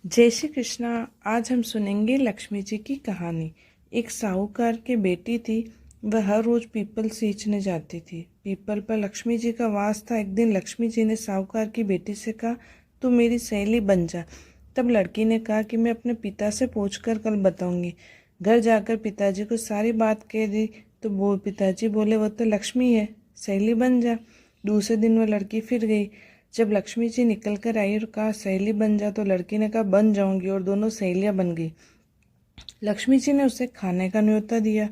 जय श्री कृष्णा। आज हम सुनेंगे लक्ष्मी जी की कहानी। एक साहूकार की बेटी थी। वह हर रोज पीपल सींचने जाती थी। पीपल पर लक्ष्मी जी का वास था। एक दिन लक्ष्मी जी ने साहूकार की बेटी से कहा, तू मेरी सहेली बन जा। तब लड़की ने कहा कि मैं अपने पिता से पूछकर कल बताऊंगी। घर जाकर पिताजी को सारी बात कह दी तो वो पिताजी बोले, वो तो लक्ष्मी है, सहेली बन जा। दूसरे दिन वह लड़की फिर गई। जब लक्ष्मी जी निकल कर आई और कहा सहेली बन जा, तो लड़की ने कहा बन जाऊंगी, और दोनों सहेलियां बन गई। लक्ष्मी जी ने उसे खाने का न्योता दिया।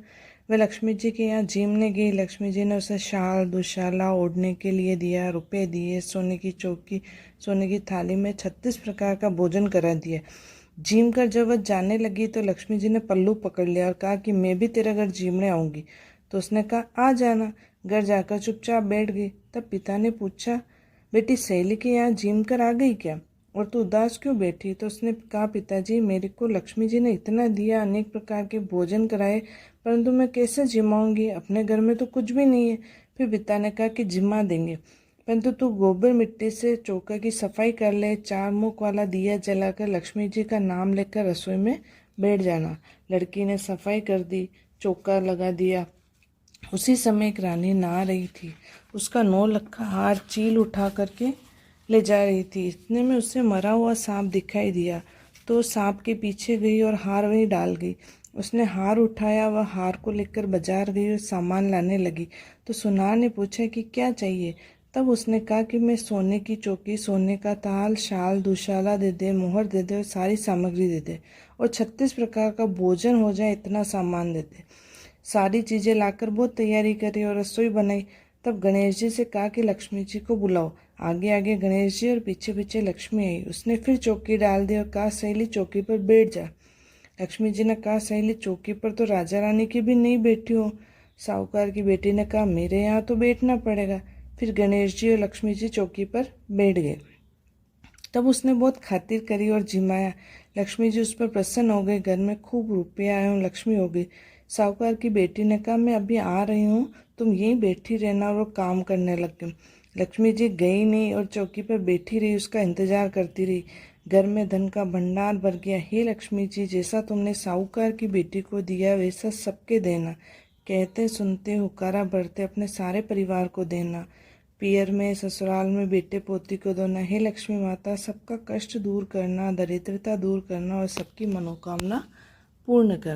वह लक्ष्मी जी के यहाँ जिमने गई। लक्ष्मी जी ने उसे शाल दुशाला ओढ़ने के लिए दिया, रुपए दिए, सोने की चौकी, सोने की थाली में 36 प्रकार का भोजन करा दिया। जिम कर जब वह जाने लगी तो लक्ष्मी जी ने पल्लू पकड़ लिया और कहा कि मैं भी तेरे घर जिमने आऊंगी। तो उसने कहा आ जाना। घर जाकर चुपचाप बैठ गई। तब पिता ने पूछा, बेटी सहेली के यहाँ जिम कर आ गई क्या, और तू उदास क्यों बैठी? तो उसने कहा, पिताजी मेरे को लक्ष्मी जी ने इतना दिया, अनेक प्रकार के भोजन कराए, परंतु मैं कैसे जिमाऊंगी? अपने घर में तो कुछ भी नहीं है। फिर पिता ने कहा कि जिमा देंगे, परंतु तू गोबर मिट्टी से चौका की सफाई कर ले, 4 मुख वाला दिया जलाकर लक्ष्मी जी का नाम लेकर रसोई में बैठ जाना। लड़की ने सफाई कर दी, चौका लगा दिया। उसी समय एक रानी नहा रही थी। उसका 9 लखा हार चील उठा करके ले जा रही थी। इतने में उसे मरा हुआ सांप दिखाई दिया, तो सांप के पीछे गई और हार वहीं डाल गई। उसने हार उठाया, वह हार को लेकर बाजार गई और सामान लाने लगी। तो सुनार ने पूछा कि क्या चाहिए? तब उसने कहा कि मैं सोने की चौकी, सोने का ताल, शाल दुशाला दे दे, मोहर दे दे और सारी सामग्री दे दे, और 36 प्रकार का भोजन हो जाए, इतना सामान दे दे। सारी चीज़ें लाकर बहुत तैयारी करी और रसोई बनाई। तब गणेश जी से कहा कि लक्ष्मी जी को बुलाओ। आगे आगे गणेश जी और पीछे पीछे लक्ष्मी आई। उसने फिर चौकी डाल दी और कहा, सहेली चौकी पर बैठ जा। लक्ष्मी जी ने कहा, सहेली चौकी पर तो राजा रानी की भी नहीं बैठी हो। साहूकार की बेटी ने कहा, मेरे यहाँ तो बैठना पड़ेगा। फिर गणेश जी और लक्ष्मी जी चौकी पर बैठ गए। तब उसने बहुत खातिर करी और जिमाया। लक्ष्मी जी उस पर प्रसन्न हो गई। घर में खूब रुपया आए और लक्ष्मी हो गई। साहूकार की बेटी ने कहा, मैं अभी आ रही हूँ, तुम यहीं बैठी रहना, और वो काम करने लग गई। लक्ष्मी जी गई नहीं और चौकी पर बैठी रही, उसका इंतजार करती रही। घर में धन का भंडार भर गया। हे लक्ष्मी जी, जैसा तुमने साहूकार की बेटी को दिया वैसा सबके देना। कहते सुनते हुकारा भरते अपने सारे परिवार को देना। पियर में ससुराल में बेटे पोती को देना। हे लक्ष्मी माता, सबका कष्ट दूर करना, दरिद्रता दूर करना और सबकी मनोकामना पूर्ण करना।